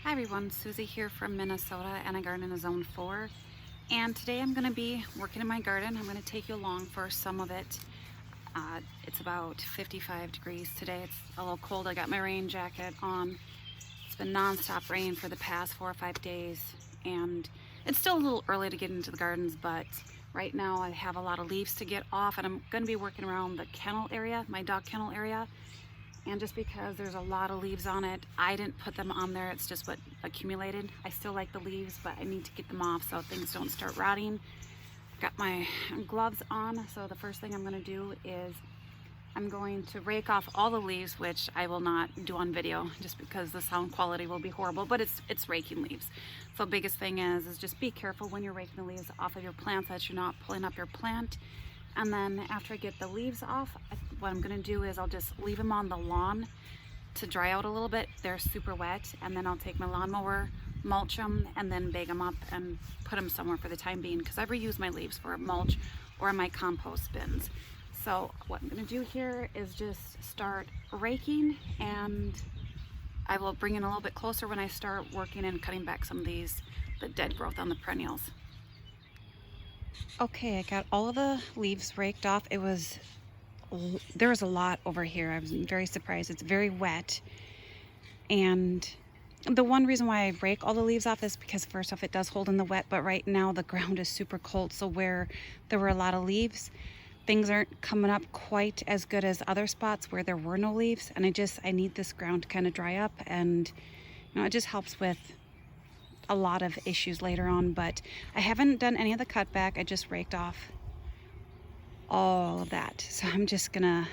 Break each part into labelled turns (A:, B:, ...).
A: Hi everyone, Susie here from Minnesota, and I garden in a zone 4. And today I'm going to be working in my garden. I'm going to take you along for some of it. It's about 55 degrees today. It's a little cold. I got my rain jacket on. It's been nonstop rain for the past 4 or 5 days, and it's still a little early to get into the gardens, but right now I have a lot of leaves to get off, and I'm going to be working around the kennel area, my dog kennel area. And just because there's a lot of leaves on it, I didn't put them on there. It's just what accumulated. I still like the leaves, but I need to get them off so things don't start rotting. Got my gloves on, so the first thing I'm going to do is I'm going to rake off all the leaves, which I will not do on video just because the sound quality will be horrible, but it's raking leaves. So biggest thing is just be careful when you're raking the leaves off of your plants that you're not pulling up your plant. And then after I get the leaves off, what I'm going to do is I'll just leave them on the lawn to dry out a little bit. They're super wet, and then I'll take my lawnmower, mulch them, and then bag them up and put them somewhere for the time being, because I reuse my leaves for mulch or my compost bins. So what I'm going to do here is just start raking, and I will bring in a little bit closer when I start working and cutting back some of the dead growth on the perennials. Okay, I got all of the leaves raked off. There was a lot over here. I was very surprised. It's very wet. And the one reason why I rake all the leaves off is because first off, it does hold in the wet, but right now the ground is super cold. So where there were a lot of leaves, things aren't coming up quite as good as other spots where there were no leaves. And I need this ground to kind of dry up, and it just helps with a lot of issues later on. But I haven't done any of the cutback. I just raked off all of that. So I'm just gonna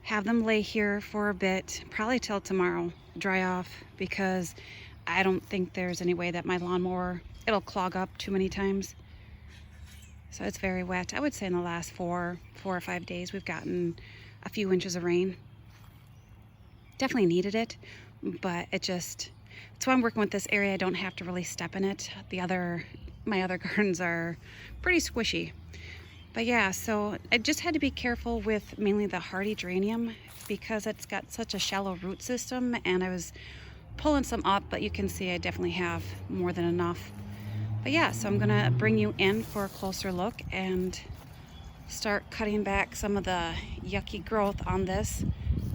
A: have them lay here for a bit, probably till tomorrow, dry off, because I don't think there's any way that my lawnmower, it'll clog up too many times. So it's very wet. I would say in the last 4 or 5 days we've gotten a few inches of rain. Definitely needed it, but that's why I'm working with this area. I don't have to really step in it. My other gardens are pretty squishy. But yeah, so I just had to be careful with mainly the hardy geranium because it's got such a shallow root system, and I was pulling some up, but you can see I definitely have more than enough. But yeah, so I'm gonna bring you in for a closer look and start cutting back some of the yucky growth on this.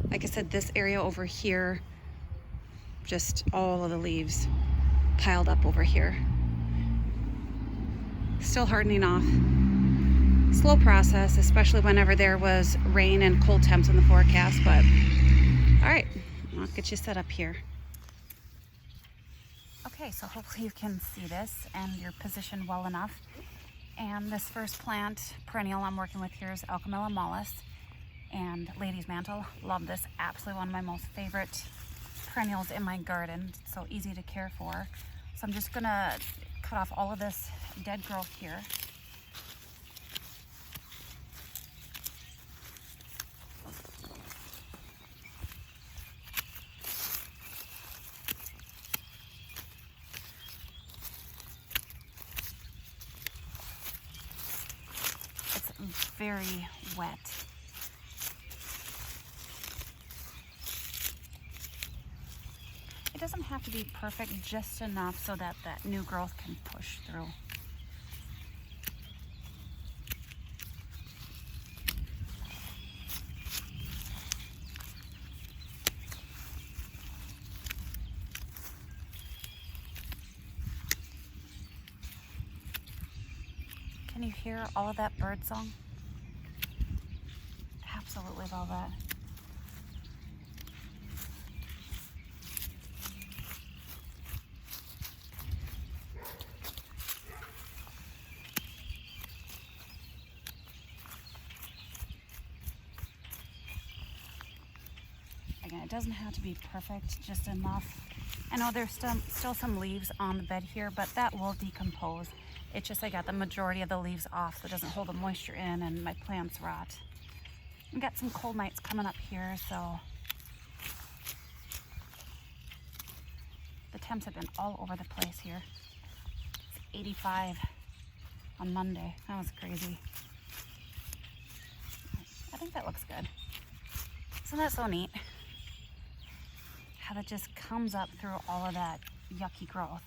A: Like I said, this area over here, just all of the leaves piled up over here. Still hardening off. Slow process, especially whenever there was rain and cold temps in the forecast, but all right, I'll get you set up here. Okay, so hopefully you can see this and you're positioned well enough. And this first plant, perennial I'm working with here is Alchemilla mollis and Lady's Mantle. Love this, absolutely one of my most favorite perennials in my garden. It's so easy to care for. So I'm just gonna cut off all of this dead growth here. It's very wet. It doesn't have to be perfect, just enough so that that new growth can push through. Can you hear all of that bird song? Absolutely love that. Again, it doesn't have to be perfect, just enough. I know there's still some leaves on the bed here, but that will decompose. It's just I got the majority of the leaves off so it doesn't hold the moisture in and my plants rot. I've got some cold nights coming up here, so the temps have been all over the place here. It's 85 on Monday. That was crazy. I think that looks good. Isn't that so neat? how that just comes up through all of that yucky growth.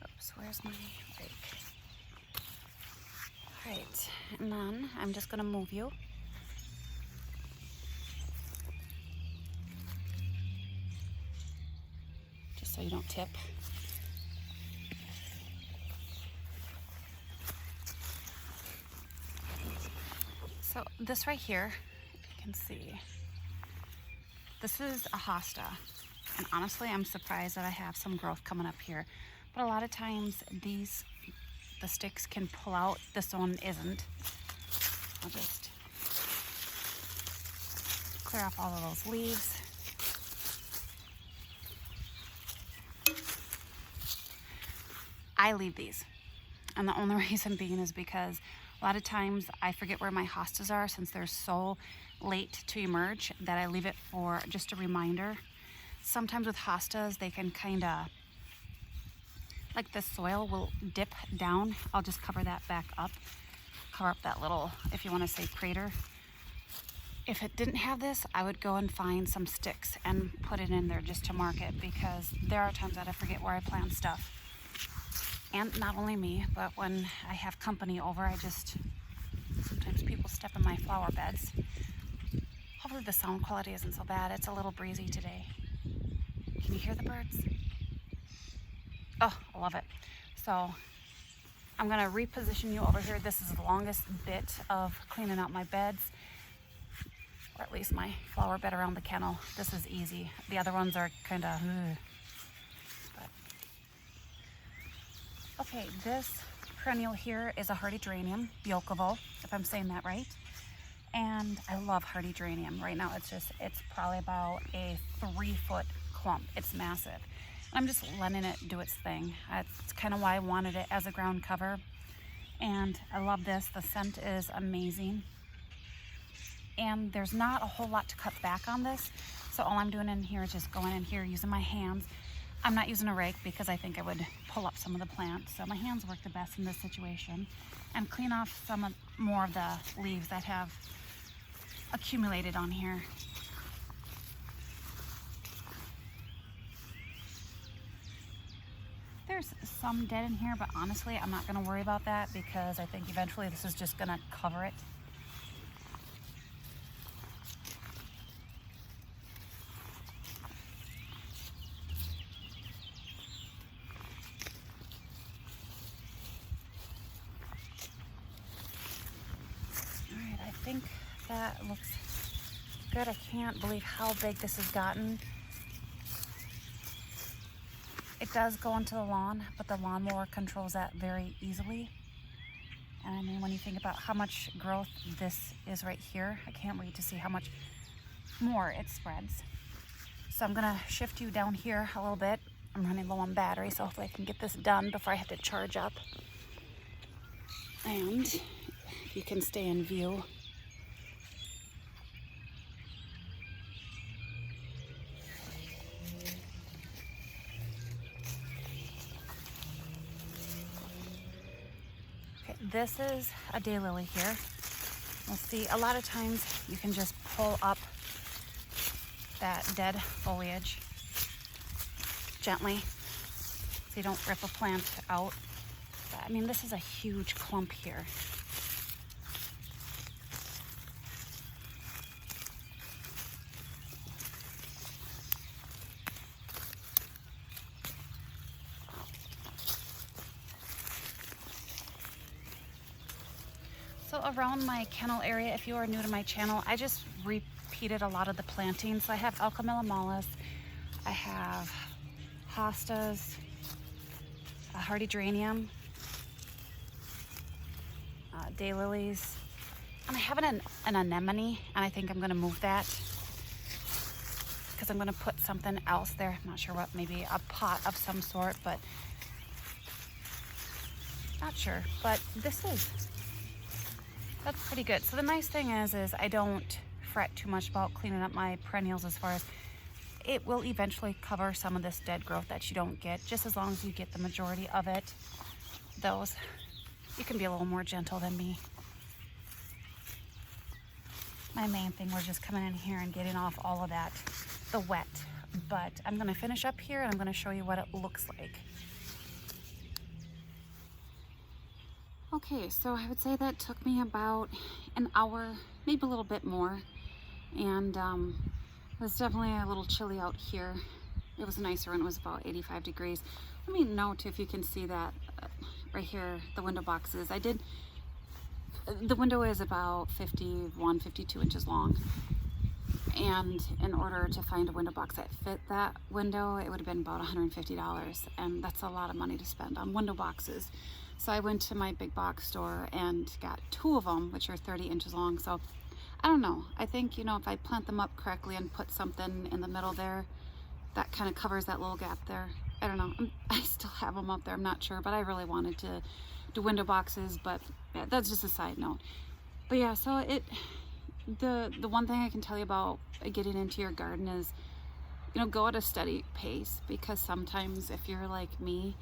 A: Oops, where's my rake? All right, and then I'm just gonna move you. So you don't tip. So this right here, you can see, this is a hosta. And honestly, I'm surprised that I have some growth coming up here. But a lot of times the sticks can pull out. This one isn't. I'll just clear off all of those leaves. I leave these, and the only reason being is because a lot of times I forget where my hostas are since they're so late to emerge that I leave it for just a reminder. Sometimes with hostas, they can kind of, like the soil will dip down. I'll just cover that back up, cover up that little, if you want to say, crater. If it didn't have this, I would go and find some sticks and put it in there just to mark it, because there are times that I forget where I plant stuff. And not only me, but when I have company over, sometimes people step in my flower beds. Hopefully the sound quality isn't so bad. It's a little breezy today. Can you hear the birds? Oh, I love it. So I'm gonna reposition you over here. This is the longest bit of cleaning out my beds, or at least my flower bed around the kennel. This is easy. The other ones are kind of, okay, this perennial here is a hardy geranium, Biokovo, if I'm saying that right. And I love hardy geranium. Right now it's probably about a 3-foot clump. It's massive. And I'm just letting it do its thing. It's kind of why I wanted it as a ground cover. And I love this. The scent is amazing. And there's not a whole lot to cut back on this. So all I'm doing in here is just going in here using my hands. I'm not using a rake because I think I would pull up some of the plants. So my hands work the best in this situation, and clean off more of the leaves that have accumulated on here. There's some dead in here, but honestly, I'm not gonna worry about that because I think eventually this is just gonna cover it. I think that looks good. I can't believe how big this has gotten. It does go into the lawn, but the lawnmower controls that very easily. And I mean, when you think about how much growth this is right here, I can't wait to see how much more it spreads. So I'm gonna shift you down here a little bit. I'm running low on battery, so hopefully I can get this done before I have to charge up. And you can stay in view. This is a daylily here. We'll see, a lot of times you can just pull up that dead foliage gently so you don't rip a plant out. But, I mean, this is a huge clump here. So around my kennel area, if you are new to my channel, I just repeated a lot of the plantings. So I have Alchemilla mollis, I have hostas, a hardy geranium, daylilies, and I have an anemone, and I think I'm gonna move that because I'm gonna put something else there. I'm not sure what, maybe a pot of some sort, but not sure. But that's pretty good. So the nice thing is I don't fret too much about cleaning up my perennials, as far as it will eventually cover some of this dead growth that you don't get, just as long as you get the majority of it. Those, you can be a little more gentle than me. My main thing was just coming in here and getting off all of that, the wet. But I'm gonna finish up here and I'm gonna show you what it looks like. Okay, so I would say that took me about an hour, maybe a little bit more. And it was definitely a little chilly out here. It was nicer when it was about 85 degrees. Let me note if you can see that right here, the window boxes. The window is about 51, 52 inches long. And in order to find a window box that fit that window, it would have been about $150. And that's a lot of money to spend on window boxes. So I went to my big box store and got 2 of them, which are 30 inches long. So I don't know. I think, you know, if I plant them up correctly and put something in the middle there, that kind of covers that little gap there. I don't know. I still have them up there. I'm not sure, but I really wanted to do window boxes, but yeah, that's just a side note. But yeah, so the one thing I can tell you about getting into your garden is, you know, go at a steady pace, because sometimes if you're like me,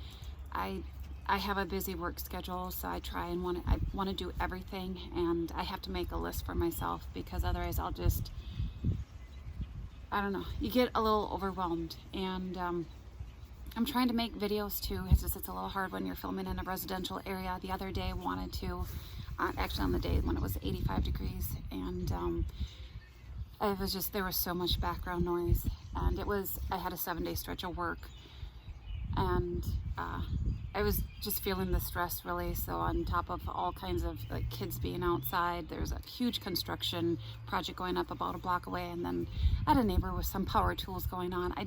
A: I have a busy work schedule, so I try and I want to do everything, and I have to make a list for myself, because otherwise I'll just, I don't know, you get a little overwhelmed. And I'm trying to make videos too. It's a little hard when you're filming in a residential area. The other day I wanted to, actually on the day when it was 85 degrees, and it was just, there was so much background noise, and I had a 7-day stretch of work, and I was just feeling the stress really. So on top of all kinds of like kids being outside, there's a huge construction project going up about a block away, and then I had a neighbor with some power tools going on. I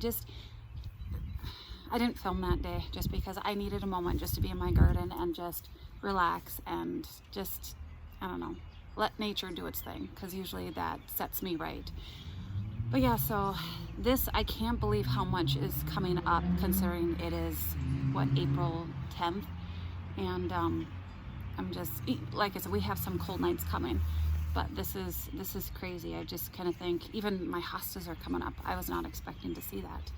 A: didn't film that day just because I needed a moment just to be in my garden and just relax and just, I don't know, let nature do its thing, because usually that sets me right. But yeah, so this, I can't believe how much is coming up, considering it is, what, April 10th? And I'm just, like I said, we have some cold nights coming, but this is crazy. I just kind of think, even my hostas are coming up. I was not expecting to see that.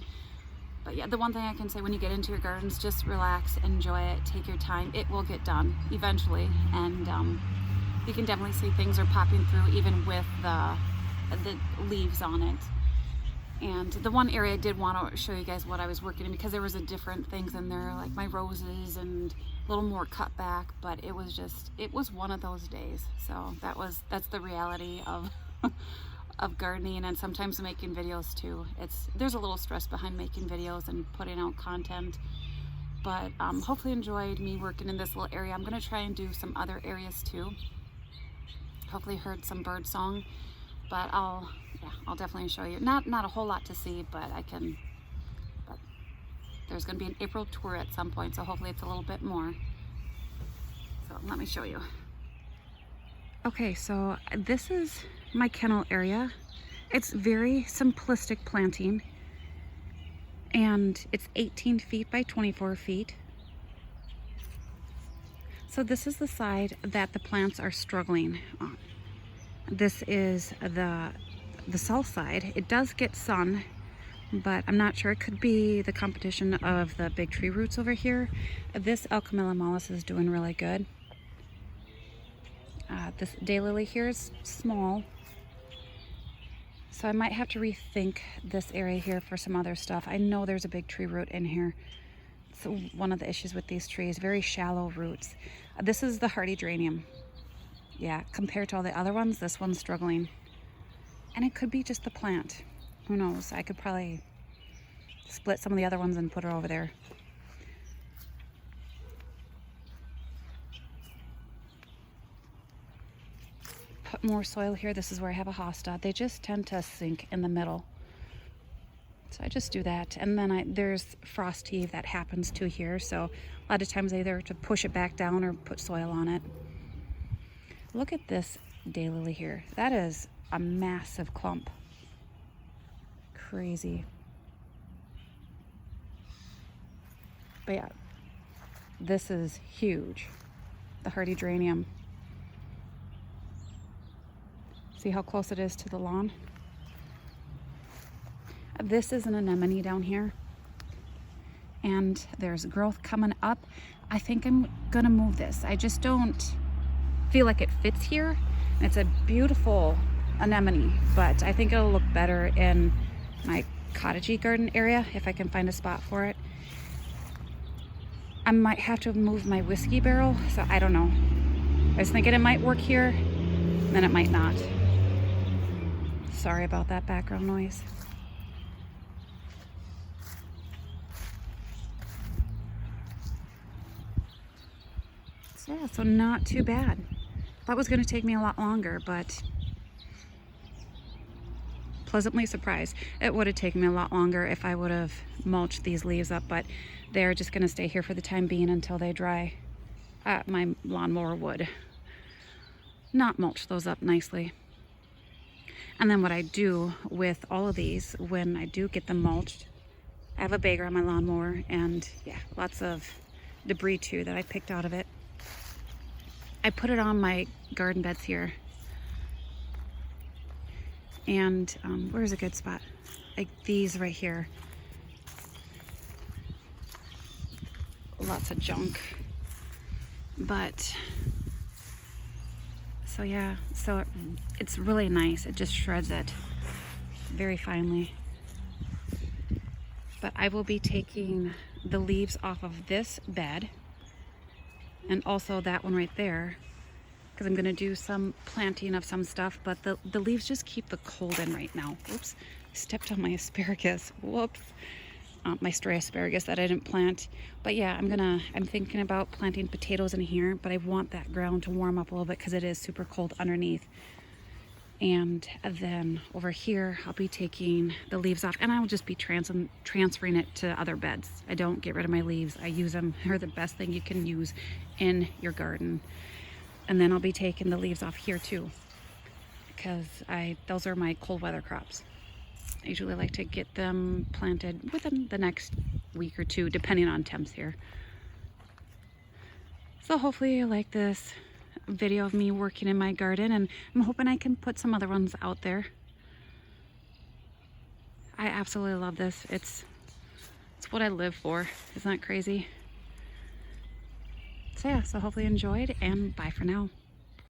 A: But yeah, the one thing I can say, when you get into your gardens, just relax, enjoy it, take your time. It will get done eventually, and you can definitely see things are popping through even with the leaves on it. And the one area I did want to show you guys what I was working in, because there was a different things in there, like my roses and a little more cut back, but it was one of those days. So that's the reality of of gardening, and sometimes making videos too. There's a little stress behind making videos and putting out content, but hopefully you enjoyed me working in this little area. I'm going to try and do some other areas too. Hopefully you heard some bird song, but I'll definitely show you. Not a whole lot to see, but but there's going to be an April tour at some point, so hopefully it's a little bit more. So let me show you. Okay, so this is my kennel area. It's very simplistic planting, and it's 18 feet by 24 feet. So this is the side that the plants are struggling on. This is the south side. It does get sun, but I'm not sure. It could be the competition of the big tree roots over here. This Alchemilla mollis is doing really good. This daylily here is small, so I might have to rethink this area here for some other stuff. I know there's a big tree root in here. So one of the issues with these trees, very shallow roots. This is the hardy geranium. Yeah, compared to all the other ones, this one's struggling. And it could be just the plant. Who knows? I could probably split some of the other ones and put her over there. Put more soil here. This is where I have a hosta. They just tend to sink in the middle. So I just do that. And then there's frost heave that happens too here. So a lot of times I either have to push it back down or put soil on it. Look at this daylily here. That is a massive clump. Crazy. But yeah, this is huge. The hardy geranium. See how close it is to the lawn? This is an anemone down here, and there's growth coming up. I think I'm gonna move this. I just don't feel like it fits here. It's a beautiful anemone, but I think it'll look better in my cottagey garden area if I can find a spot for it. I might have to move my whiskey barrel, so I don't know. I was thinking it might work here, then it might not. Sorry about that background noise. So yeah, so not too bad. Thought it was gonna take me a lot longer, but pleasantly surprised. It would have taken me a lot longer if I would have mulched these leaves up, but they're just gonna stay here for the time being until they dry. My lawnmower would not mulch those up nicely. And then what I do with all of these, when I do get them mulched, I have a bagger on my lawnmower, and yeah, lots of debris too that I picked out of it. I put it on my garden beds here. And where's a good spot? Like these right here. Lots of junk. But, so yeah, so it's really nice. It just shreds it very finely. But I will be taking the leaves off of this bed, and also that one right there, because I'm going to do some planting of some stuff, but the leaves just keep the cold in right now. Oops, I stepped on my asparagus. Whoops. My stray asparagus that I didn't plant. But yeah, I'm thinking about planting potatoes in here, but I want that ground to warm up a little bit because it is super cold underneath. And then over here, I'll be taking the leaves off, and I'll just be transferring it to other beds. I don't get rid of my leaves. I use them. They're the best thing you can use in your garden. And then I'll be taking the leaves off here too, because those are my cold weather crops. I usually like to get them planted within the next week or two, depending on temps here. So hopefully you like this video of me working in my garden, and I'm hoping I can put some other ones out there. I absolutely love this. It's what I live for. Isn't that crazy? So yeah, so hopefully you enjoyed, and bye for now.